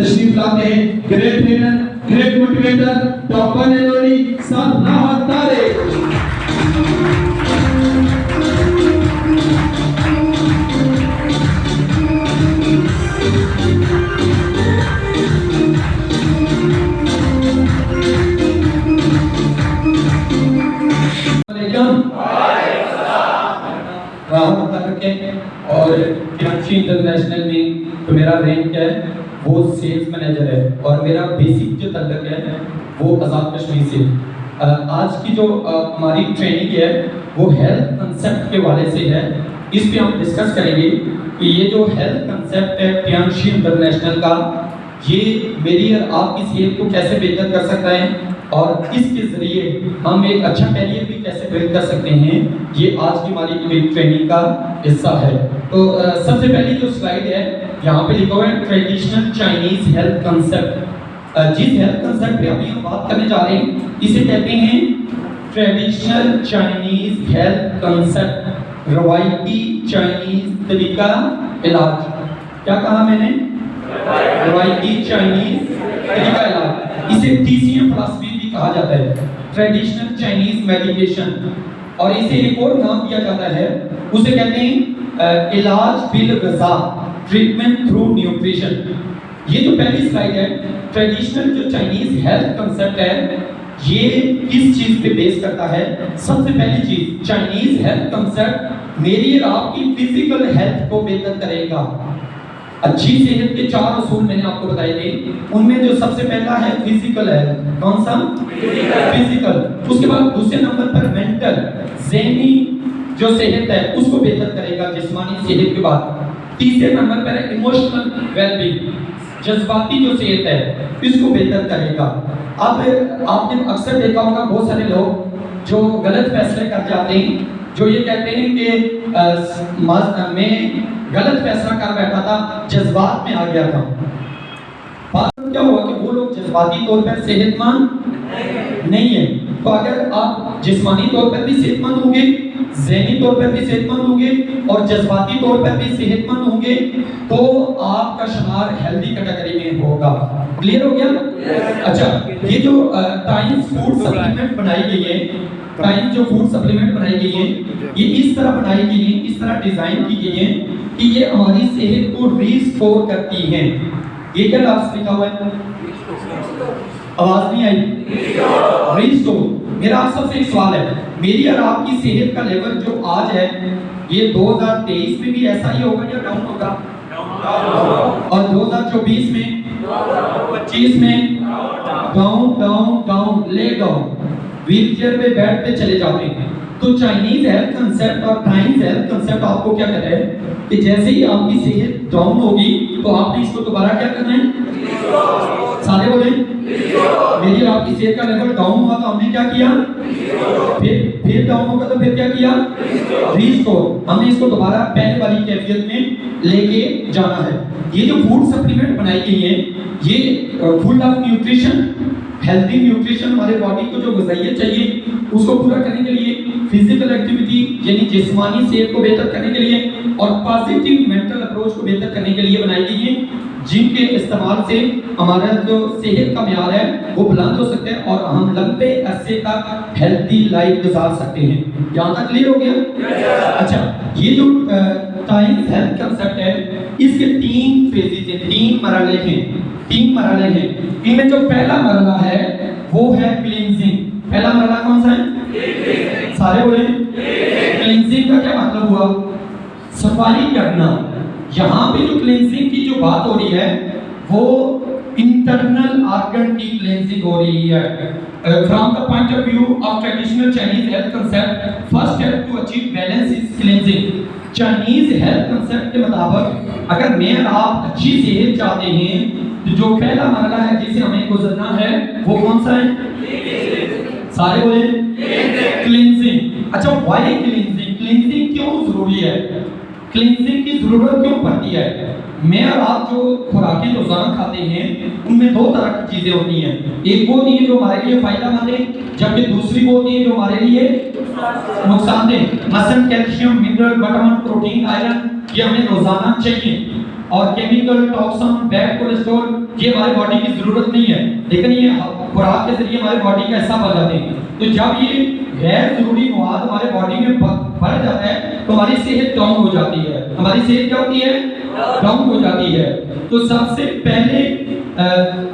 तशरीफ लाते हैं great trainer, great motivator doctor Nelori साहब राहत तारे। और कराची इंटरनेशनल में तो मेरा रैंक है वो सेल्स मैनेजर है और मेरा बेसिक जो तल्लक है वो आज़ाद कश्मीर से। आज की जो हमारी ट्रेनिंग है वो हेल्थ कंसेप्ट के वाले से है। इस पे हम डिस्कस करेंगे कि ये जो हेल्थ कंसेप्ट है कराची इंटरनेशनल का, ये मेरी और आपकी सेहत को कैसे बेहतर कर सकता है और इसके ज़रिए हम एक अच्छा कैरियर भी कैसे बिल्ड कर सकते हैं, ये आज की हमारी ट्रेनिंग का हिस्सा है। तो सबसे पहली जो स्लाइड है यहाँ पे लिखा हुआ है ट्रेडिशनल चाइनीज हेल्थ कंसेप्ट। जिस हेल्थ कंसेप्ट पे अभी हम बात करने जा रहे हैं इसे कहते हैं ट्रेडिशनल चाइनीज हेल्थ कंसेप्ट, रवायती चाइनीज तरीका इलाज। क्या कहा मैंने? रवायती चाइनीज तरीका इलाज। इसे TCM फिलॉसफी भी कहा जाता है, ट्रेडिशनल चाइनीज मेडिकेशन। और इसे एक और नाम दिया जाता है, उसे कहते हैं इलाज बिल ग़िज़ा, ट्रीटमेंट थ्रू न्यूट्रिशन। ये जो पहली स्लाइड है ट्रेडिशनल जो चाइनीज हेल्थ कंसेप्ट है ये किस चीज पे बेस करता है? सबसे पहली चीज, चाइनीज हेल्थ कंसेप्ट मेरी और आपकी फिजिकल हेल्थ को बेहतर करेगा। अच्छी सेहत के 4 असूल मैंने आपको बताए थे, उनमें जो सबसे पहला है फिजिकल हेल्थ। कौन सा? फिजिकल। उसके बाद दूसरे नंबर पर मेंटल, ज़हनी जो सेहत है उसको बेहतर करेगा जिस्मानी सेहत के बाद। तीसरे नंबर पर है इमोशनल वेलबींग, जज्बाती जो सेहत है इसको बेहतर करेगा। अब आपने अक्सर देखा होगा बहुत सारे लोग जो गलत फैसले कर जाते हैं, जो ये कहते हैं कि मैं गलत फैसला कर बैठा था, जज्बात में आ गया था। बात क्या हुआ कि वो लोग जज्बाती तौर पर सेहतमंद नहीं है। तो अगर आप जिस्मानी तौर पर भी सेहतमंद होंगे, ज़हनी तौर पर भी सेहतमंद होंगे और जज्बाती तौर पर भी सेहतमंद होंगे तो आपका शुमार हेल्दी कैटेगरी में होगा। क्लियर हो गया? अच्छा, ये जो टाइम्स फूड सप्लीमेंट बनाई गई है, टाइम्स जो फूड सप्लीमेंट बनाई गई है ये इस तरह बनाई गई है, इस तरह डिजाइन की गई है कि ये हमारी सेहत को रिस्टोर करती हैं। ये क्या लफ्ज़ लिखा हुआ है? आवाज नहीं आई। रिस्टोर। मेरा आप सबसे एक सवाल है, मेरी और आपकी सेहत का लेवल जो आज है ये 2023 में भी ऐसा ही होगा या डाउन होगा? और 2024 में, 25 में down down down, lay down, wheelchair पे बेड पे चले जाते हैं। तो चाइनीज हेल्थ कंसेप्ट और टाइम्स हेल्थ कंसेप्ट आपको क्या कहता है कि जैसे ही आपकी सेहत डाउन होगी तो आपने इसको दोबारा क्या करना है? सारे बोले। मेरी आपकी सेहत का लेवल डाउन हुआ तो हमने क्या किया? फिर डाउन होगा तो फिर क्या किया? रिस्टोर। हमने इसको दोबारा पहले वाली कैफियत में लेके जाना है। ये जो फूड सप्लीमेंट बनाई गई है ये full of nutrition, healthy nutrition, हमारे बॉडी को जो ग़िज़ाइयत चाहिए उसको पूरा करने के लिए, फिजिकल एक्टिविटी यानी जिस्मानी सेहत को बेहतर करने के लिए और पॉजिटिव मेंटल अप्रोच को बेहतर करने के लिए बनाई गई है, जिनके इस्तेमाल से हमारा जो सेहत का म्यार है वो बुलंद हो सकता है और हम लंबे अरसे तक हेल्दी लाइफ गुजार सकते हैं। यहाँ तक क्लियर हो गया? अच्छा, ये जो टाइम्स हेल्थ कंसेप्ट है इसके 3 फेजेज हैं, 3 मरहले हैं, 3 मरहले हैं। इनमें जो पहला मरहला है वो है क्लींजिंग। पहला मरहला कौन सा है? सारे बोले। क्लींजिंग का क्या मतलब हुआ? सफाई करना। यहाँ पे जो क्लींजिंग की जो बात हो रही है वो इंटरनल ऑर्गन की क्लींजिंग हो रही है। From the point of view of traditional Chinese health concept, first step to achieve balance is cleansing. Chinese health concept के मुताबिक अगर मैं और आप अच्छी सेहत चाहते हैं तो जो पहला मरहला है जिसे हमें गुजरना है वो कौन सा है? सारे बोले। क्लींजिंग। अच्छा, व्हाई क्लींजिंग? क्लींजिंग क्यों जरूरी है? क्लींजिंग की जरूरत क्यों पड़ती है? मैं और आप जो खुराकें रोजाना खाते हैं उनमें 2 तरह की चीजें होती हैं। एक वो होती है जो हमारे लिए फायदेमंद है, जबकि दूसरी वो होती है जो हमारे लिए नुकसानदेह। मसलन calcium, mineral, vitamin, protein, iron ये हमें रोजाना चाहिए। और केमिकल, टॉक्सिन, बैड कोलेस्ट्रॉल ये हमारे बॉडी की जरूरत नहीं है, लेकिन ये खुराक के जरिए हमारे बॉडी का हिस्सा बन जाते हैं। तो जब ये गैर जरूरी मवाद हमारे बॉडी में बढ़ जाता है तो हमारी सेहत डाउन हो जाती है। हमारी सेहत क्या होती है? डाउन हो जाती है। तो सबसे पहले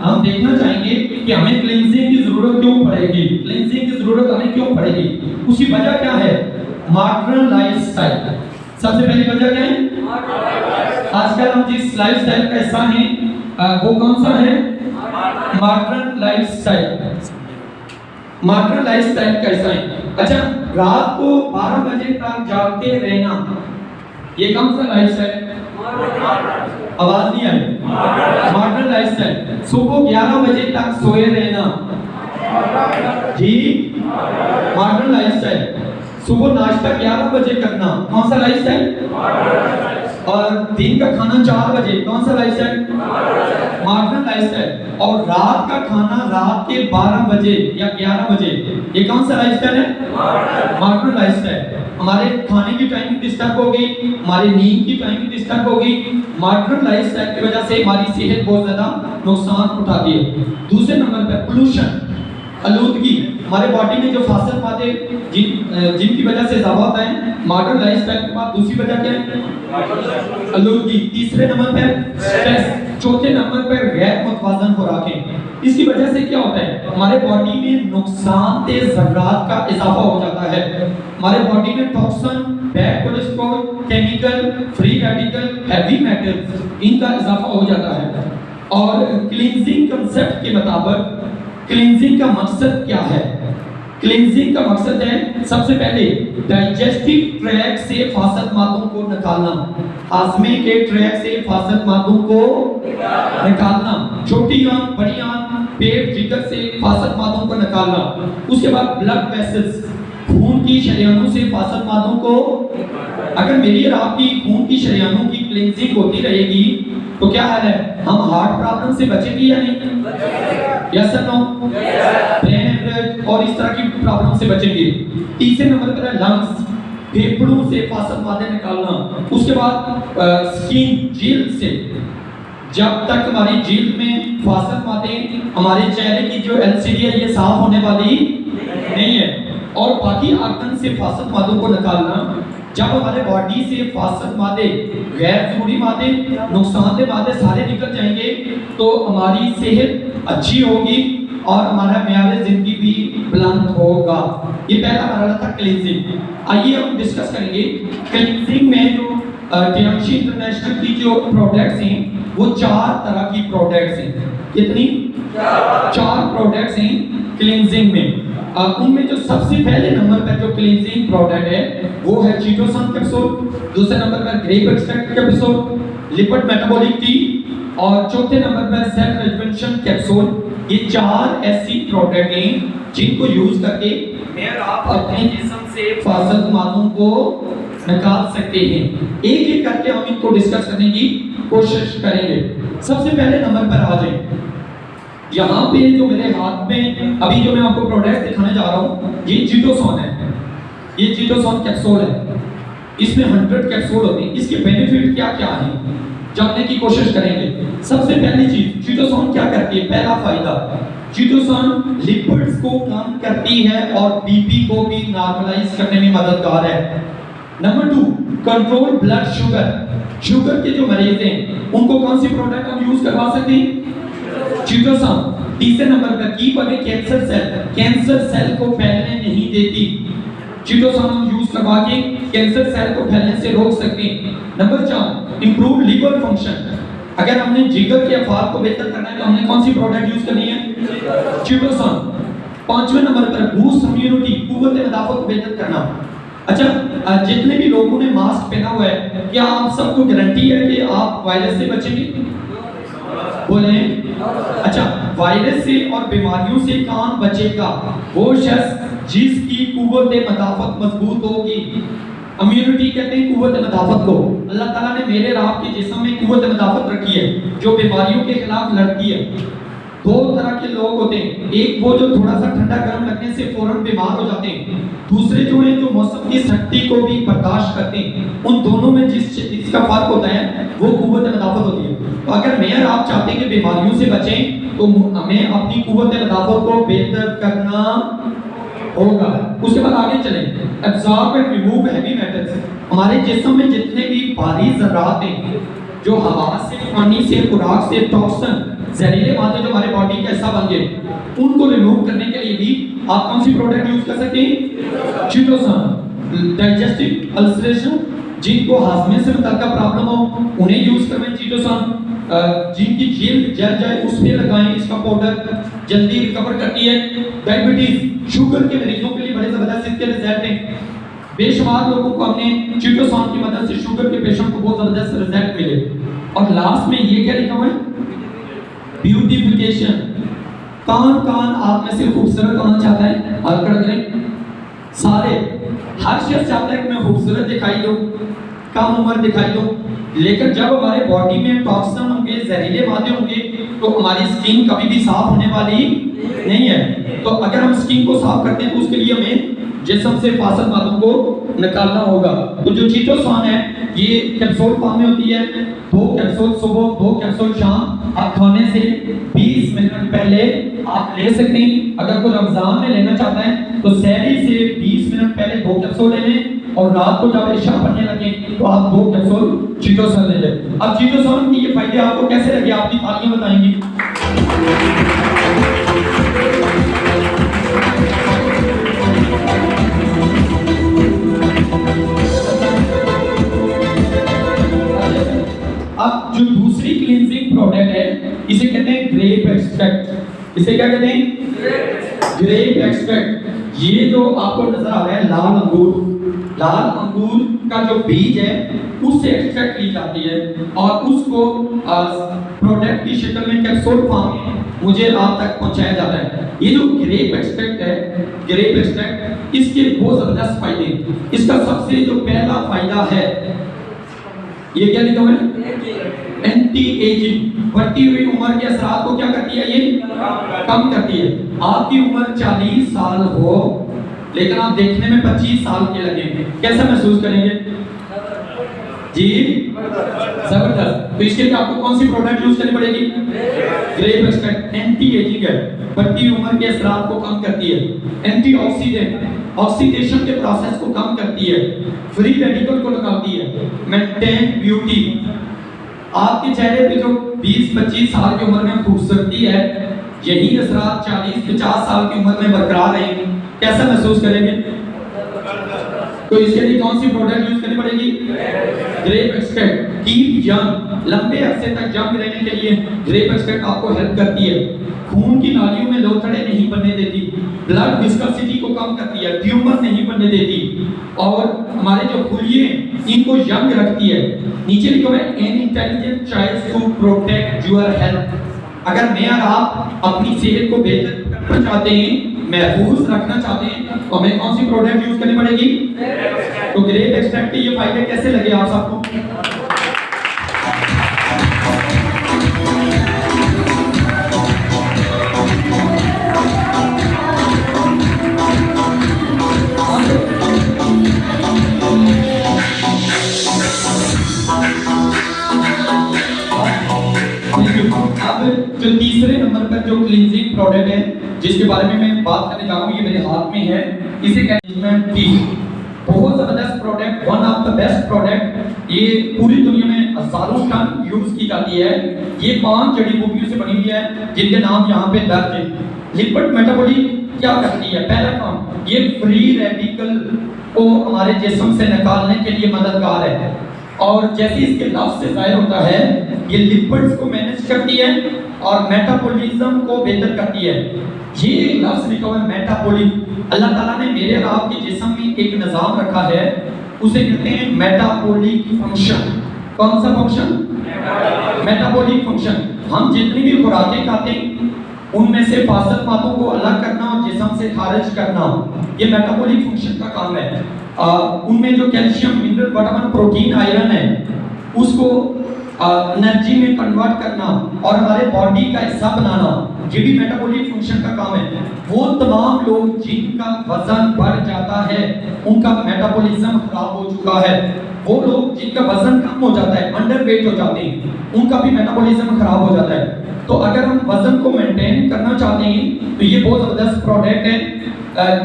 हम देखना चाहेंगे कि हमें क्लींजिंग की जरूरत क्यों पड़ेगी। क्लींजिंग की जरूरत हमें क्यों पड़ेगी, उसकी वजह क्या है? Modern lifestyle. सबसे पहली वजह क्या है? आजकल हम जिस लाइफस्टाइल का हिस्सा हैं वो कौन सा है? Modern lifestyle. मॉडर्न लाइफस्टाइल का हिस्सा है। अच्छा, रात को 12 बजे तक जागते रहना, ये कौन सा लाइफस्टाइल? आवाज नहीं आई। Modern lifestyle. सुबह 11 बजे तक सोए रहना जी, मॉडर्न लाइफस्टाइल। सुबह नाश्ता 11 बजे करना, कौन सा लाइफस्टाइल? और दिन का खाना 4 बजे, कौन सा लाइफस्टाइल? Modern lifestyle. और रात का खाना रात के 12 बजे या 11 बजे, ये कौन सा लाइफस्टाइल है? Modern lifestyle. हमारे खाने की टाइमिंग डिस्टर्ब हो गई, हमारी नींद की टाइमिंग डिस्टर्ब हो गई। मॉडर्न लाइफस्टाइल की वजह से हमारी सेहत बहुत ज्यादा नुकसान उठाती है। दूसरे नंबर पर पोल्यूशन, आलूदगी। हमारे बॉडी में जो फासल मादे जिनकी वजह से इजाफा होता है, मॉडर्न लाइफस्टाइल के बाद दूसरी वजह क्या है? आलूदगी। तीसरे नंबर पर स्ट्रेस। चौथे नंबर पर गैर मुतवाजन खुराकें। इसकी वजह से क्या होता है? हमारे बॉडी में नुकसानदेह ज़रात का इजाफा हो जाता है। हमारे बॉडी में toxin, bad cholesterol, chemical, free radical, heavy metals, इनका इजाफा हो जाता है। और क्लींजिंग कांसेप्ट के मुताबिक क्लींजिंग का मकसद क्या है? क्लींजिंग का मकसद है सबसे पहले डाइजेस्टिव ट्रैक से फासद मादों को निकालना। हाजमे के ट्रैक से फासद मादों को निकालना। छोटी आंत, बड़ी आंत, पेट, जिगर से फासद मादों को निकालना। उसके बाद ब्लड वेसल्स, खून की शरीयानों से फासद मादों को। अगर मेरी और आपकी खून की शरीयानों की क्लींजिंग होती रहेगी तो क्या हाल है? हम हार्ट प्रॉब्लम से बचेंगे या नहीं? यस और नो? ब्रेन हेमरेज और इस तरह की प्रॉब्लम से बचेंगे। तीसरे नंबर पर है लंग्स, फेफड़ों से फासद मादे निकालना। उसके बाद स्किन, जेल से, जब तक हमारी जेल में फासद मादे हमारे चेहरे की जो एलसीडी है ये साफ होने वाली नहीं है। और बाकी आर्गन से फासद मादों को निकालना। जब हमारे बॉडी से फासद मादे, गैर जरूरी मादे, नुकसानदेह मादे सारे निकल जाएंगे तो हमारी सेहत अच्छी होगी और हमारा मेयार जिंदगी भी बुलंद होगा। ये पहला मरहला था क्लींजिंग। आइए हम डिस्कस करेंगे क्लींजिंग में जो टियांशी इंटरनेशनल की जो प्रोडक्ट्स हैं वो 4 तरह की प्रोडक्ट्स हैं। कितनी? 4 प्रोडक्ट्स हैं क्लींजिंग में। उनमें जो सबसे पहले नंबर पर जो क्लींजिंग प्रोडक्ट है वो है चीटोसन कैप्सूल। दूसरे नंबर पर grape extract capsule, lipid metabolic tea, और चौथे नंबर पर सेल रिजुवेनेशन कैप्सूल। ये 4 ऐसी प्रोडक्ट हैं जिनको यूज करके मैं और आप अपने जिस्म से फासद मादों को निकाल सकते हैं। एक एक करके हम इनको डिस्कस करने की कोशिश करेंगे। सबसे पहले नंबर पर आ जाए। यहाँ पे जो मेरे हाथ में अभी जो मैं आपको प्रोडक्ट दिखाने जा रहा हूँ ये चीटोसन है। ये चीटोसन कैप्सूल है। इसमें 100 कैप्सूल होते हैं। इसके बेनिफिट क्या क्या हैं जानने की कोशिश करेंगे। सबसे पहली चीज, चीटोसन क्या करती है? पहला फायदा, चीटोसन लिपिड्स को कम करती है और बीपी को भी नॉर्मलाइज करने में मददगार है। Number 2, control blood sugar. Sugar के जो मरीज हैं उनको कौन सी प्रोडक्ट हम यूज करवा सकते हैं? चीटोसन। तीसरे नंबर पर keep away cancer cell, cancer cell को फैलने नहीं देती। चीटोसन हम यूज करवा के कैंसर सेल को फैलने से रोक सकते हैं। Number 4, improve liver function. अगर हमने जिगर के अफार को बेहतर करना है तो हमने कौन सी प्रोडक्ट यूज करनी है? चीटोसन। 5वें नंबर पर बूस्ट इम्यूनिटी, कुव्वत मदाफत को बेहतर करना। अच्छा, जितने भी लोगों ने मास्क पहना हुआ है क्या आप सबको गारंटी है कि आप वायरस से बचेंगे? बोले। अच्छा, वायरस से और बीमारियों से कौन बचेगा? वो शख्स जिसकी कुव्वत मदाफत मजबूत होगी। इम्यूनिटी कहते हैं कुव्वत मदाफत को। अल्लाह ताला ने मेरे और आपके जिस्म में कुव्वत मदाफत रखी है जो बीमारियों के खिलाफ लड़ती है। दो तरह के लोग होते हैं, एक वो जो थोड़ा सा ठंडा गर्म लगने से फौरन बीमार हो जाते हैं, दूसरे जो हैं जो मौसम की सख्ती को भी बर्दाश्त करते हैं। उन दोनों में जिस चीज का फर्क होता है वो कुव्वत मदाफत होती है। तो अगर मैं और आप चाहते हैं कि बीमारियों से बचें तो हमें अपनी कुव्वत मदाफत को बेहतर करना होगा। उसके बाद आगे चलें, absorb and remove heavy metals. हमारे जिस्म में जितने भी भारी ज़रात हैं जो हवा से, पानी से, खुराक से, टॉक्सिन, जहरीले मादे जो हमारे बॉडी का हिस्सा बन गए, उनको रिमूव करने के लिए भी आप कौन सी प्रोडक्ट यूज कर सकते हैं? चिटोसान। डाइजेस्टिव अल्सरेशन, जिनको हाजमे से मुतल्लिका प्रॉब्लम हो उन्हें यूज करें चिटोसान। जिनकी जिल्द जल जाए उस पे लगाएं इसका पाउडर, जल्दी रिकवर करती है। डायबिटीज, शुगर के मरीजों के लिए बड़े जबरदस्त इसके रिजल्ट हैं। बेशुमार लोगों को हमने चिटोसान की मदद से शुगर के पेशेंट को बहुत जबरदस्त रिजल्ट मिले। और लास्ट में ये क्या लिखा हुआ है? ब्यूटिफिकेशन। कौन कौन आप में से खूबसूरत होना चाहता है? हाथ खड़ा करें। सारे, हर शख्स चाहता है कि मैं खूबसूरत दिखाई दूं, कम उम्र दिखाई दूं, लेकिन जब हमारे बॉडी में टॉक्सिन होंगे, जहरीले मादे होंगे, तो हमारी स्किन कभी भी साफ होने वाली नहीं है। तो अगर हम स्किन को साफ करते हैं तो उसके लिए हमें जिस्म से फासिल मादों को निकालना होगा। तो जो चिटोसान है ये कैप्सूल फॉर्म में होती है, 2 कैप्सूल सुबह, 2 कैप्सूल शाम। आप खाने से 20 मिनट पहले आप ले सकते हैं। अगर कोई रमजान में लेना चाहता है तो सहरी से 20 मिनट पहले 2 कैप्सूल ले लें, और रात को जब इशा पढ़ने लगे तो आप 2 कैप्सूल चिटोसान ले लें। अब चिटोसान के ये फायदे आपको कैसे लगे? आपकी तालियां बताएंगी। अब जो दूसरी क्लींजिंग प्रोडक्ट है इसे कहते हैं ग्रेप एक्सट्रैक्ट। इसे क्या कहते हैं? Grape extract. ये जो आपको नजर आ रहा है लाल अंगूर, लाल अंगूर का जो बीज है उससे एक्सट्रैक्ट की जाती है और उसको प्रोडक्ट की शक्ल में कैप्सूल फॉर्म में मुझे आप तक पहुंचाया जाता है। ये जो ग्रेप एक्सट्रैक्ट है, ग्रेप एक्सट्रैक्ट, इसके बहुत जबरदस्त फायदे। इसका सबसे जो पहला फायदा है, ये क्या लिखा हुआ है? Anti ageing. बढ़ती हुई उम्र के असरात को क्या करती है? ये कम करती है। आपकी उम्र 40 साल हो लेकिन आप देखने में 25 साल के लगेंगे, कैसा महसूस करेंगे जी? जबरदस्त। तो इसके लिए आपको कौन सी प्रोडक्ट यूज करनी पड़ेगी? Grep extract. एंटी एजिंग है, बढ़ती उम्र के असरात को कम करती है। एंटीऑक्सीडेंट, ऑक्सीडेशन के प्रोसेस को कम करती है, फ्री रेडिकल को निकालती है। मेंटेन ब्यूटी, आपके चेहरे पे जो 20-25 साल की उम्र में खूबसूरती है, यही असरात 40-50 साल की उम्र में बरकरार रहेंगे। कैसा महसूस करेंगे? तो इसके लिए कौन सी प्रोडक्ट यूज करनी पड़ेगी? Grep extract. कीप यंग, लंबे अरसे तक यंग रहने के लिए ग्रेप एक्सट्रैक्ट आपको हेल्प करती है। खून की नालियों में लोथड़े नहीं बनने देती, ब्लड विस्कोसिटी को कम करती है, ट्यूमर नहीं बनने देती, और हमारे जो खुलिए इनको यंग रखती है। नीचे लिखा है an intelligent choice to protect your health. अगर मैं और आप अपनी सेहत को बेहतर करना चाहते हैं, महफूज रखना चाहते हैं, तो हमें कौन सी प्रोडक्ट यूज करनी पड़ेगी? तो ग्रेप एक्सट्रैक्ट के ये फायदे कैसे लगे आप सबको? अब जो तीसरे नंबर पर जो क्लींजिंग प्रोडक्ट है जिसके बारे में मैं बात करने जा रहा हूँ, ये मेरे हाथ में है, इसे कहते हैं टी। बहुत जबरदस्त product, one of the best product. ये पूरी दुनिया में हजारों टन यूज की जाती है। ये 5 जड़ी बूटियों से बनी हुई है जिनके नाम यहाँ पे दर्ज है। लिपिड मेटाबॉलिक क्या करती है? पहला काम, ये फ्री रेडिकल को हमारे जिस्म से निकालने के लिए मददगार है, और जैसे इसके लफ्ज से जाहिर होता है, ये लिपिड्स को मैनेज करती है और मेटाबॉलिज्म को बेहतर करती है। ये लफ्ज लिखा हुआ है मेटाबॉलिक। अल्लाह ताला ने मेरे और आपके जिस्म में एक निज़ाम रखा है, उसे कहते हैं मेटाबॉलिक फंक्शन। कौन सा फंक्शन? Metabolic function. हम जितनी भी खुराकें खाते हैं उनमें से फासिल मादों को अलग करना और जिस्म से खारिज करना, ये मेटाबॉलिक फंक्शन का काम है। उनमें जो calcium, mineral, vitamin, protein, iron है उसको एनर्जी में कन्वर्ट करना और हमारे बॉडी का हिस्सा बनाना, ये भी मेटाबॉलिक फंक्शन का काम है। वो तमाम लोग जिनका वजन बढ़ जाता है, उनका मेटाबॉलिज्म खराब हो चुका है, वो लोग जिनका वजन कम हो जाता है, अंडरवेट हो जाते हैं, उनका भी मेटाबॉलिज्म खराब हो जाता है। तो अगर हम वजन को मेंटेन करना चाहते हैं तो ये बहुत जबरदस्त प्रोडक्ट है।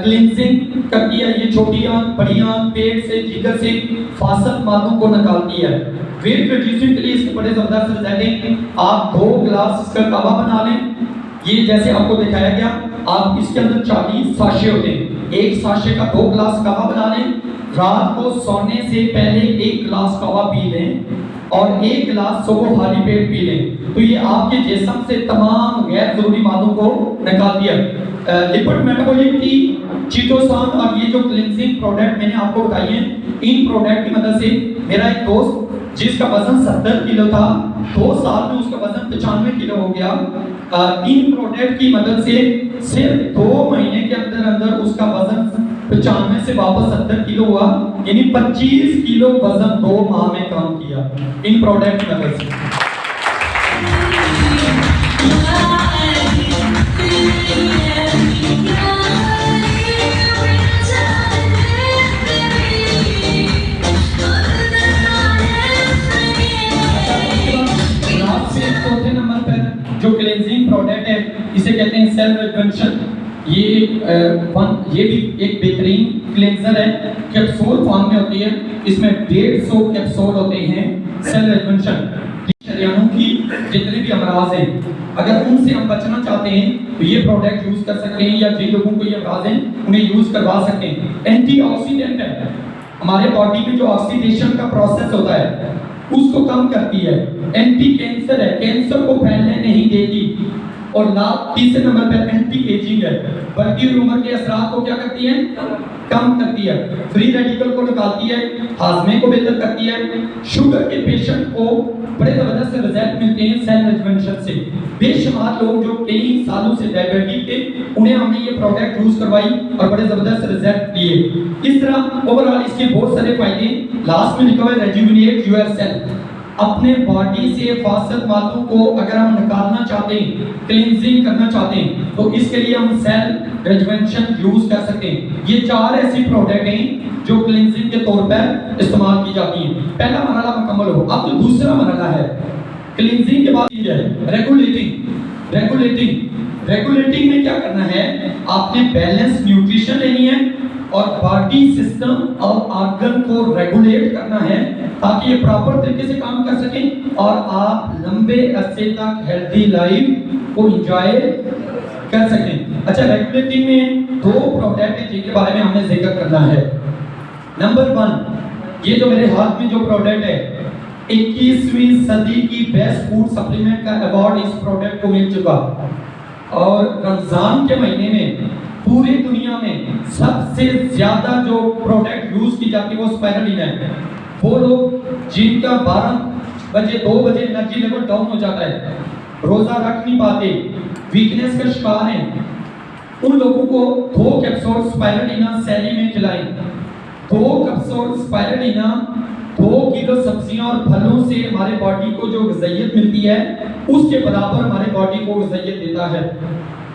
क्लींजिंग करती है, ये छोटी आंत बड़ी आंत पेट से जिगर से फासल मादों को निकालती है। वेट रिड्यूसिंग के लिए इसके बड़े जबरदस्त रिजल्ट हैं। आप 2 ग्लास इसका कावा बना लें, ये जैसे आपको दिखाया गया, आप इसके अंदर 40 साशे होते हैं, एक साशे का 2 ग्लास कावा बना लें, रात को सोने से पहले 1 ग्लास कावा पी लें और 1 गिलास सुबह खाली पेट पी लें, तो ये आपके जिस्म से तमाम गैर जरूरी मादों को निकाल दिया। लिपिड मेटाबॉलिक टी, चिटोसान और ये जो क्लींजिंग प्रोडक्ट मैंने आपको बताई है, इन प्रोडक्ट की मदद से मेरा एक दोस्त जिसका वजन 70 किलो था, 2 साल में उसका वजन 95 किलो हो गया। इन प्रोडक्ट की मदद से सिर्फ 2 महीने के अंदर अंदर उसका वजन 95 से वापस 70 किलो हुआ, यानी 25 किलो वजन 2 माह में कम किया इन प्रोडक्ट की मदद से। चौथे नंबर पर जो क्लींजिंग प्रोडक्ट है, इसे कहते हैं सेल रिजर्वेशन। ये भी एक बेहतरीन क्लींजर है, कैप्सूल फॉर्म में होती है, इसमें 150 कैप्सूल होते हैं। सेल रिजर्वेशन शरीरों की जितने भी अमराज हैं, अगर उनसे हम बचना चाहते हैं तो ये प्रोडक्ट यूज कर सकते हैं, या जिन लोगों को ये अमराज हैं उन्हें यूज करवा सकते हैं। एंटीऑक्सीडेंट है, हमारे बॉडी में जो ऑक्सीडेशन का प्रोसेस होता है उसको कम करती है। एंटी कैंसर है, कैंसर को फैलने नहीं देती। और तीसरे नंबर पर एंटी एजिंग है, बढ़ती हुई उम्र के असरात को क्या करती है, कम करती है। फ्री रेडिकल को निकालती है, हाजमे को बेहतर करती है। शुगर के पेशेंट को बड़े जबरदस्त रिजल्ट मिलते हैं सेल रिजर्वेशन से। बेशुमार लोग जो कई सालों से डायबिटिक थे, उन्हें हमने ये प्रोडक्ट यूज करवाई और बड़े जबरदस्त रिजल्ट दिए। इस तरह ओवरऑल इसके बहुत सारे फायदे। लास्ट में लिखा हुआ है रेजुविनेट योर सेल, अपने बॉडी से फासद मादों को अगर हम निकालना चाहते हैं, क्लींजिंग करना चाहते हैं, तो इसके लिए हम सेल रिजर्वेशन यूज कर सकते हैं। ये 4 ऐसी प्रोडक्ट हैं जो क्लींजिंग के तौर पर इस्तेमाल की जाती हैं। पहला मरहला मुकम्मल हो, अब जो दूसरा मरहला है क्लींजिंग के बाद रेगुलेटिंग। रेगुलेटिंग में क्या करना है, आपने बैलेंस न्यूट्रिशन लेनी है और बॉडी सिस्टम और ऑर्गन को रेगुलेट करना है ताकि ये प्रॉपर तरीके से काम कर सकें और आप लंबे अरसे तक हेल्दी लाइफ को एंजॉय कर सकें। अच्छा, रेगुलेटिंग में 2 प्रोडक्ट हैं जिनके बारे में हमने जिक्र करना है। नंबर 1, ये जो मेरे हाथ में जो प्रोडक्ट है, 21वीं सदी की बेस्ट फूड सप्लीमेंट का अवार्ड इस प्रोडक्ट को मिल चुका। और रमजान के महीने में पूरी दुनिया में सबसे ज्यादा जो प्रोडक्ट यूज की जाती है वो स्पाइरुलिना है। वो लोग जिनका 12 बजे 2 बजे एनर्जी लेवल डाउन हो जाता है, रोजा रख नहीं पाते, वीकनेस का शिकार हैं, उन लोगों को 2 कैप्सूल स्पाइरुलिना सैली में खिलाएं। 2 कैप्सूल स्पाइरुलिना 2 किलो सब्जियां और फलों से हमारे बॉडी को जो ग़िज़ाइयत मिलती है उसके बराबर हमारे बॉडी को ग़िज़ाइयत देता है।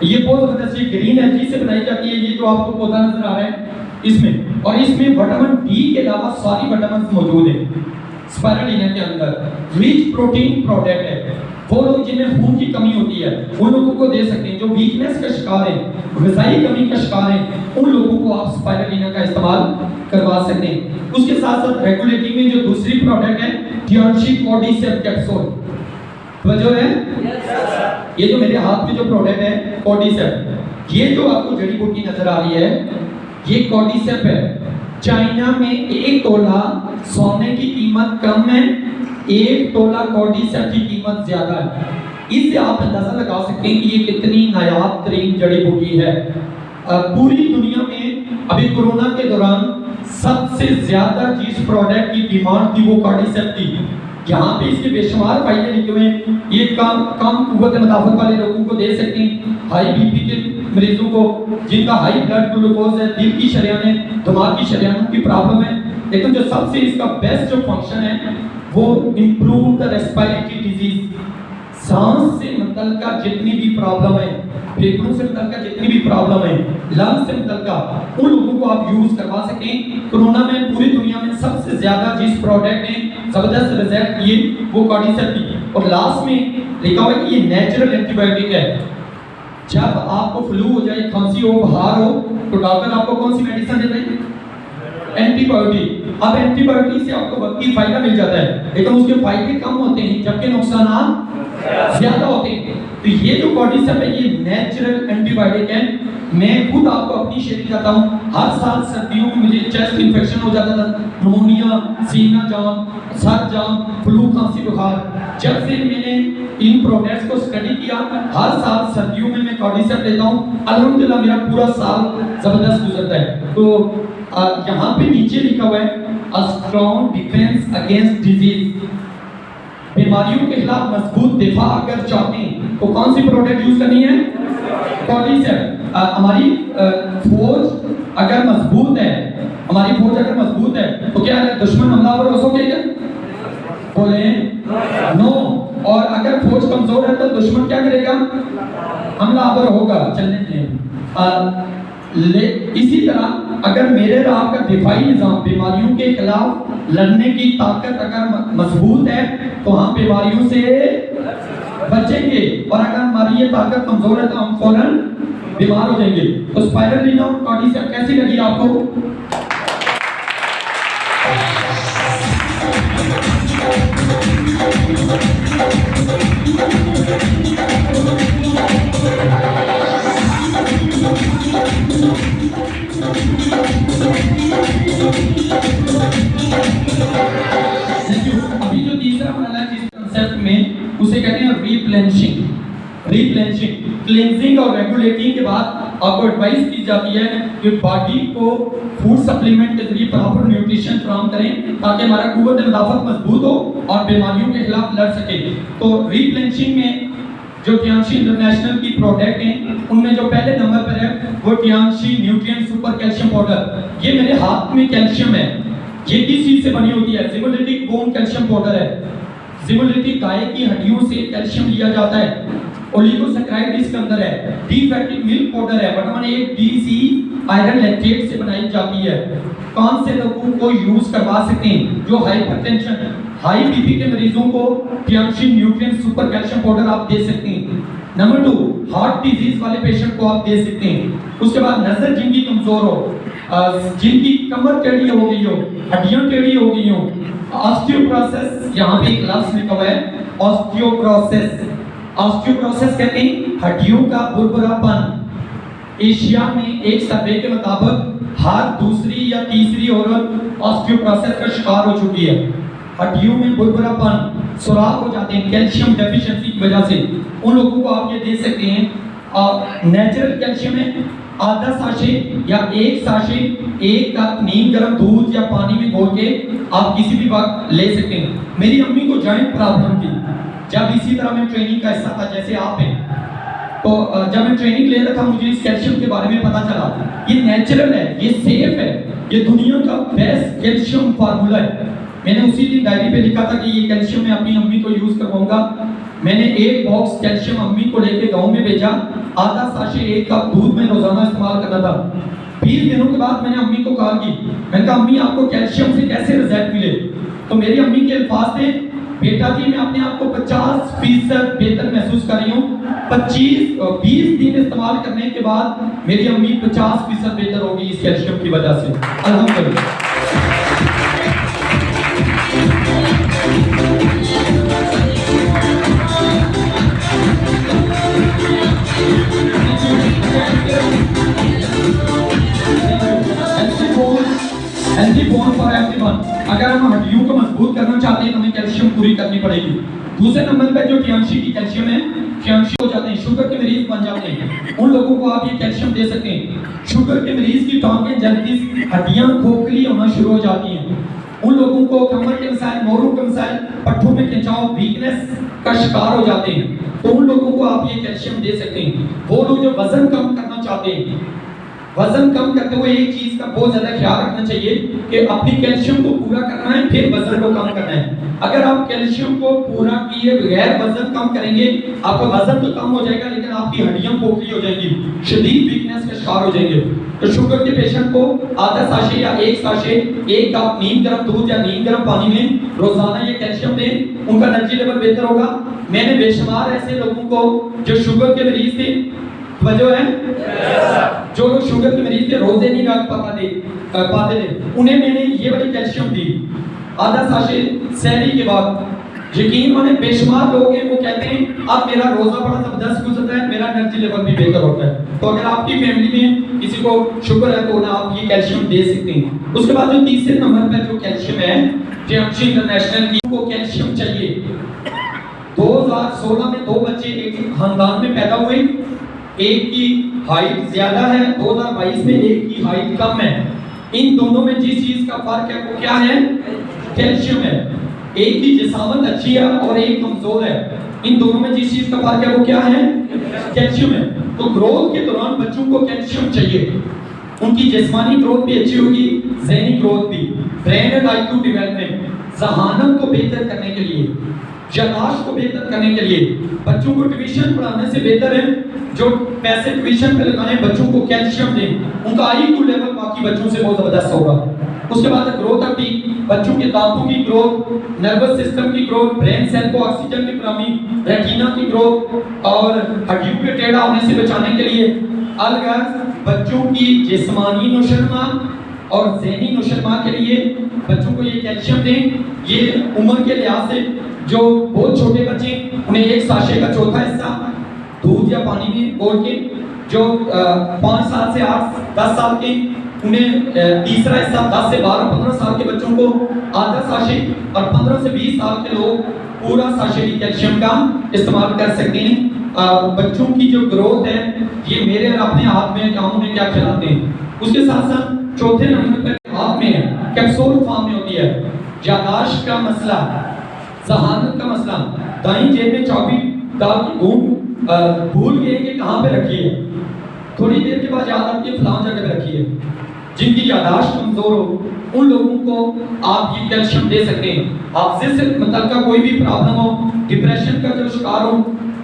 ये बहुत जबरदस्त ग्रीन एनर्जी से बनाई जाती है। ये जो आपको पौधा नजर आ रहा है इसमें, और इसमें विटामिन डी के अलावा सारी विटामिन मौजूद है स्पाइरुलिना के अंदर। रिच प्रोटीन प्रोडक्ट है, वो लोग जिन्हें खून की कमी होती है उन लोगों को दे सकते हैं। जो वीकनेस का शिकार है, ग़िज़ाई कमी का शिकार है, उन लोगों को आप स्पाइरुलिना का इस्तेमाल करवा सकते हैं। उसके साथ साथ रेगुलेटिंग में जो दूसरी प्रोडक्ट है टियानशी कोर्डिसेप कैप्सूल, तो जो है ये जो मेरे हाथ में जो प्रोडक्ट है कोर्डिसेप, ये जो आपको जड़ी बूटी नजर आ रही है ये कोर्डिसेप है। चाइना में 1 तोला सोने की कीमत कम है, 1 तोला कोर्डिसेप की कीमत ज्यादा है। इससे आप अंदाजा लगा सकते हैं कि ये कितनी नायाब तरीन जड़ी बूटी है। पूरी दुनिया में अभी कोरोना के दौरान सबसे ज्यादा जिस प्रोडक्ट की डिमांड थी वो कोर्डिसेप थी। यहाँ पे इसके बेशुमार फायदे लिखे हुए हैं। ये कम कुव्वत मुदाफ़त वाले लोगों को दे सकते हैं, हाई बीपी के मरीजों को, जिनका हाई ब्लड ग्लूकोज है, दिल की शरियानें, दिमाग की शरियानों की प्रॉब्लम है। लेकिन जो सबसे इसका बेस्ट जो फंक्शन है वो इम्प्रूव द रेस्पिरेटरी डिजीज, सांस से मुतल्लिका जितनी भी प्रॉब्लम है, फेफड़ों से मुतल्लिका जितनी भी प्रॉब्लम है, लंग्स से मुतल्लिका, उन लोगों को आप यूज करवा सकें। कोरोना में पूरी दुनिया में सबसे ज्यादा जिस प्रोडक्ट ने जबरदस्त रिजल्ट दिए वो कॉर्डिसेप्ट की, और लास्ट में लिखा हुआ है कि ये नेचुरल एंटीबायोटिक है। जब आपको फ्लू हो जाए, खांसी हो, बुखार हो, तो डॉक्टर आपको कौन सी मेडिसिन देते हैं? एंटीबायोटिक। अब एंटीबायोटिक से आपको वक्ती फायदा मिल जाता है, लेकिन उसके फायदे कम होते हैं जबकि नुकसान ज्यादा होते हैं। तो ये जो कॉर्डिसेप्ट है ये नेचुरल एंटीबायोटिक है। मैं खुद आपको अपनी शेयरिंग करता हूँ, हर साल सर्दियों में मुझे चेस्ट इन्फेक्शन हो जाता था, निमोनिया, सीना जाम, सर जाम, फ्लू, खांसी, बुखार। जब से मैंने इन प्रोडक्ट्स को स्टडी किया, हर साल सर्दियों में मैं कॉर्डिसेप्ट लेता हूँ, अल्हम्दुलिल्लाह मेरा पूरा साल जबरदस्त गुजरता है। तो यहाँ पे नीचे लिखा हुआ है a strong defence against disease, बीमारियों के खिलाफ मजबूत दिफा अगर चाहते हैं तो कौन सी प्रोडक्ट यूज करनी है? कॉर्डिसेप्ट। हमारी फौज अगर मजबूत है, हमारी फौज अगर मजबूत है तो क्या है, दुश्मन हमलावर हो सके क्या? बोले नो। और अगर फौज कमजोर है तो दुश्मन क्या करेगा? हमलावर होगा। चलने दें। इसी तरह अगर मेरे और आपका दिफाई निजाम बीमारियों के खिलाफ लड़ने की ताकत अगर मजबूत है तो हम बीमारियों से बचेंगे, और अगर हमारी ये ताकत कमजोर है तो हम फौरन बीमार हो जाएंगे। तो स्पाइरुलिना कॉर्डिसेप्ट कैसी लगी आपको? अभी जो तीसरा मरहला है जिस कंसेप्ट में, उसे कहते हैं रीप्लेनिशिंग। क्लींजिंग और रेगुलेटिंग के बाद आपको एडवाइस की जाती है कि बॉडी को फूड सप्लीमेंट के जरिए प्रॉपर न्यूट्रिशन फराहम करें ताकि हमारा कुव्वत मुदाफत मजबूत हो और बीमारियों के खिलाफ लड़ सके। तो रीप्लेनिशिंग में जो टियांशी इंटरनेशनल की प्रोडक्ट हैं उनमें जो पहले नंबर पर है वो टियांशी न्यूट्रिएंट सुपर कैल्शियम पाउडर। ये मेरे हाथ में कैल्शियम है, ये किस चीज से बनी होती है? जिमुलेटिक बोन कैल्शियम पाउडर है। जिमुलेटिक गाय की हड्डियों से कैल्शियम लिया जाता है, ओलिगोसैकेराइड इसके अंदर है, डी फैटी मिल्क पाउडर है, vitamin A, D, C, iron lactate से बनाई जाती है। कौन से लोगों को यूज करवा सकते हैं? जो हाइपरटेंशन, हाई बीपी के मरीजों को टियांशी न्यूट्रिएंट सुपर कैल्शियम पाउडर आप दे सकते हैं। नंबर 2, हार्ट डिजीज वाले पेशेंट को आप दे सकते हैं। उसके बाद नजर जिनकी कमजोर हो, जिनकी कमर टेढ़ी हो गई हो, हड्डियां टेढ़ी हो गई हो, ऑस्टियोप्रोसिस, यहाँ पे एक लफ्ज लिखा हुआ है ऑस्टियोप्रोसिस। ऑस्टियोप्रोसिस कहते हैं हड्डियों का बुरबुरापन। एशिया में एक सर्वे के मुताबिक हर दूसरी या तीसरी औरत ऑस्टियोप्रोसिस का शिकार हो चुकी है। हड्डियों में बुरबुरापन, सुराख हो जाते हैं कैल्शियम डेफिशिएंसी की वजह से, उन लोगों को आप ये दे सकते हैं। और नेचुरल कैल्शियम है, आधा साशे या एक साशे एक कप नीम गर्म दूध या पानी में घोल के आप किसी भी वक्त ले सकते हैं। मेरी अम्मी को जॉइंट प्रॉब्लम थी, जब इसी तरह में ट्रेनिंग का हिस्सा था जैसे आप हैं, तो जब मैं ट्रेनिंग ले रहा था मुझे इस कैल्शियम के बारे में पता चला। ये नेचुरल है, ये सेफ है, ये दुनिया का बेस्ट कैल्शियम फार्मूला है। मैंने उसी दिन डायरी पे लिखा था कि ये कैल्शियम मैं अपनी अम्मी को यूज करवाऊंगा। मैंने एक बॉक्स कैल्शियम अम्मी को लेके गांव में भेजा, आधा साशे एक कप दूध में रोजाना इस्तेमाल करना था। 20 दिनों के बाद मैंने अम्मी को कहा कि मैंने कहा अम्मी आपको कैल्शियम से कैसे रिजल्ट मिले? तो मेरी अम्मी के अल्फाज थे, बेटा जी मैं अपने आप को 50% बेहतर महसूस कर रही हूँ। 20 दिन इस्तेमाल करने के बाद मेरी अम्मी 50% बेहतर हो गई इस कैल्शियम की वजह से, अल्हम्दुलिल्लाह। Healthy bone for everyone. अगर हम हड्डियों को मजबूत करना चाहते हैं तो हमें कैल्शियम पूरी करनी पड़ेगी। दूसरे नंबर पे जो टियांशी की कैल्शियम है, टियांशी हो जाते हैं, शुगर के मरीज बन जाते हैं, उन लोगों को आप ये कैल्शियम दे सकते हैं। शुगर के मरीज की टांगें जल्दी, हड्डियां खोखली होना शुरू हो जाती हैं, उन लोगों को कमर के मसाइल, मोरों के मसाइल, पट्टों में खिंचाव, वीकनेस का शिकार हो जाते हैं, तो उन लोगों को आप ये कैल्शियम दे सकते हैं। वो लोग जो वजन कम करना चाहते हैं, वजन कम करते हुए एक चीज का बहुत ज्यादा ख्याल रखना चाहिए कि अपनी कैल्शियम को पूरा करना है, फिर वजन को कम करना है। अगर आप कैल्शियम को पूरा किए बगैर वजन कम करेंगे, आपका वजन तो कम हो जाएगा लेकिन आपकी हड्डियां खोखली हो जाएंगी, शदीद वीकनेस का शिकार हो जाएंगे। तो शुगर के पेशेंट को आधा साशे या एक साशे एक कप नीम गर्म दूध या नीम गर्म पानी में रोजाना ये कैल्शियम दें, उनका एनर्जी लेवल बेहतर होगा। मैंने बेशुमार ऐसे लोगों को जो शुगर के मरीज थे, वजह है जो लोग शुगर के मरीज थे, रोजे नहीं रख पाते थे, उन्हें मैंने ये वाली कैल्शियम दी आधा साशे सहरी के बाद। यकीन माने बेशुमार लोग हैं वो कहते हैं अब मेरा रोजा बड़ा जबरदस्त गुजरता है, मेरा एनर्जी लेवल भी बेहतर होता है। तो अगर आपकी फैमिली में किसी को शुगर है तो ना आप ये कैल्शियम दे सकते हैं। उसके बाद जो तीसरे नंबर पर जो कैल्शियम है, जेएमसी इंटरनेशनल की को कैल्शियम चाहिए। 2016 में 2 बच्चे एक खानदान में पैदा हुए, एक की हाइट ज्यादा है, 2022 में एक की हाइट कम है। इन दोनों में जिस चीज का फर्क है वो क्या है? कैल्शियम है। एक की जिस्मानत अच्छी है और एक कमजोर है, इन दोनों में जिस चीज का फर्क है वो क्या है? कैल्शियम है। तो ग्रोथ के दौरान बच्चों को कैल्शियम चाहिए, उनकी जिस्मानी ग्रोथ भी अच्छी होगी, ज़हनी ग्रोथ भी, ब्रेन एंड आईक्यू डेवलपमेंट, जहानत को बेहतर करने के लिए, याददाश्त को बेहतर करने के लिए। बच्चों को ट्यूशन पढ़ाने से बेहतर है जो पैसे ट्यूशन पे लगाएं, बच्चों को कैल्शियम दें, उनका आईक्यू लेवल बाकी बच्चों से बहुत जबरदस्त होगा। उसके बाद ग्रोथ ऑफ टीथ, बच्चों के दांतों की ग्रोथ, नर्वस सिस्टम की ग्रोथ, ब्रेन सेल को ऑक्सीजन की फराहमी, रेटिना की ग्रोथ और हड्डियों के टेढ़ा होने से बचाने के लिए। अलग बच्चों की जिस्मानी नौशनमा और ज़हनी नौशनमा के लिए बच्चों को ये कैल्शियम दें। ये उम्र के लिहाज से जो बहुत छोटे बच्चे, उन्हें एक साशे का चौथा हिस्सा दूध या पानी में घोल के, जो 5 साल से 8-10 साल के, उन्हें तीसरा हिस्सा 10 से 12-15 साल के बच्चों को आधा साशे, और 15 से 20 साल के लोग पूरा साशे की कैल्शियम का इस्तेमाल कर सकते हैं। बच्चों की जो ग्रोथ है ये मेरे और अपने हाथ में, हम उन्हें क्या खिलाते हैं। उसके साथ साथ चौथे नंबर पर हाथ में है, कैप्सूल फॉर्म में होती है। याददाश्त का मसला, जहानत का मसला, दाईं जेब में चाबी डाल के भूल गए कि कहाँ पे रखी है, थोड़ी देर के बाद याद आती है फलां जगह पे रखी है। जिनकी याददाश्त कमजोर हो उन लोगों को आप ये कैल्शियम दे सकते हैं। आपसे से मतलब कोई भी प्रॉब्लम हो, डिप्रेशन का जो शिकार हो,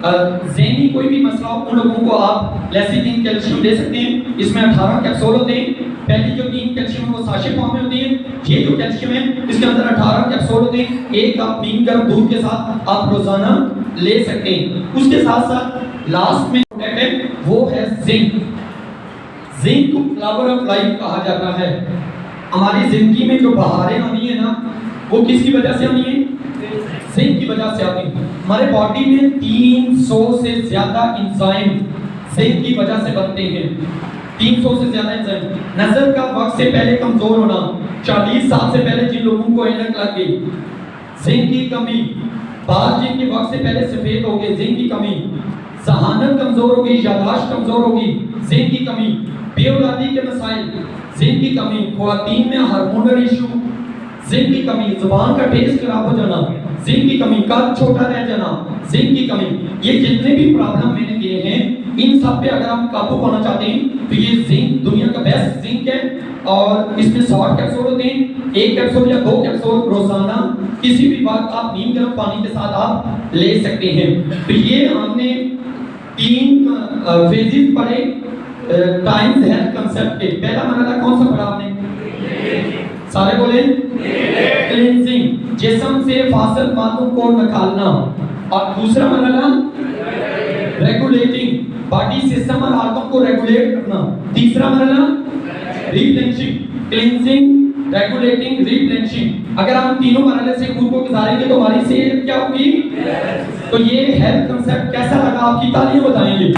ज़हनी कोई भी मसला हो, उन लोगों को आप लेसिथिन कैल्शियम दे सकते हैं। इसमें 18 कैप्सूल होते हैं। पहली जो 3 कैल्शियम है वो साशे फॉर्म में होती है। ये जो कैल्शियम है इसके अंदर 18 कैप्सूल होते हैं। एक आप नीम गर्म दूध के साथ आप रोजाना ले सकते हैं। उसके साथ साथ लास्ट में है वो है जिंक। जिंक को फ्लावर ऑफ लाइफ कहा जाता है। हमारी जिंदगी में जो बहारें आनी है ना, वो किसकी वजह से आनी है? जिंक की वजह से आती है। हमारे बॉडी में 300 से ज्यादा एंजाइम जिंक की वजह से बनते हैं। 300 से ज्यादा एंजाइम। नजर का वक्त से पहले कमजोर होना, 40 साल से पहले जिन लोगों को ऐनक लग गई, जिंक की कमी, बाल जिनके वक्त से पहले सफेद हो गए, जिंक की कमी, जहानत कमजोर होगी, याददाश्त कमजोर होगी, जिंक की कमी, बेऔलादी के मसाइल, जिंक की कमी, ख्वातीन में हार्मोनल इशू, जिंक की कमी, जुबान का टेस्ट खराब हो जाना, जिंक की कमी, कद छोटा रह जाना, जिंक की कमी। ये जितने भी प्रॉब्लम मैंने दिए हैं, इन सब पे अगर हम काबू पाना चाहते हैं तो ये जिंक दुनिया का बेस्ट जिंक है। और इसमें 60 कैप्सूल होते हैं। 1 कैप्सूल या 2 कैप्सूल रोजाना किसी भी वक्त आप नीम गर्म पानी के साथ आप ले सकते हैं। तो ये हमने 3 फेजेस पढ़े टाइम्स हेल्थ कंसेप्ट के। पहला मरहला कौन सा पढ़ा आपने? सारे बोले? क्लींजिंग, जिस्म से फासिल मादों को निकालना। और दूसरा मरहला रेगुलेटिंग, बॉडी सिस्टम और ऑर्गन को रेगुलेट करना। तीसरा मरहला रिप्लेनिशिंग, क्लींजिंग, रेगुलेटिंग, रिप्लेनिशिंग। अगर हम तीनों मरहले से खुद को गुजारेंगे तो हमारी सेहत क्या होगी? तो ये हेल्थ कंसेप्ट कैसा लगा? आपकी तालियां बताएंगे।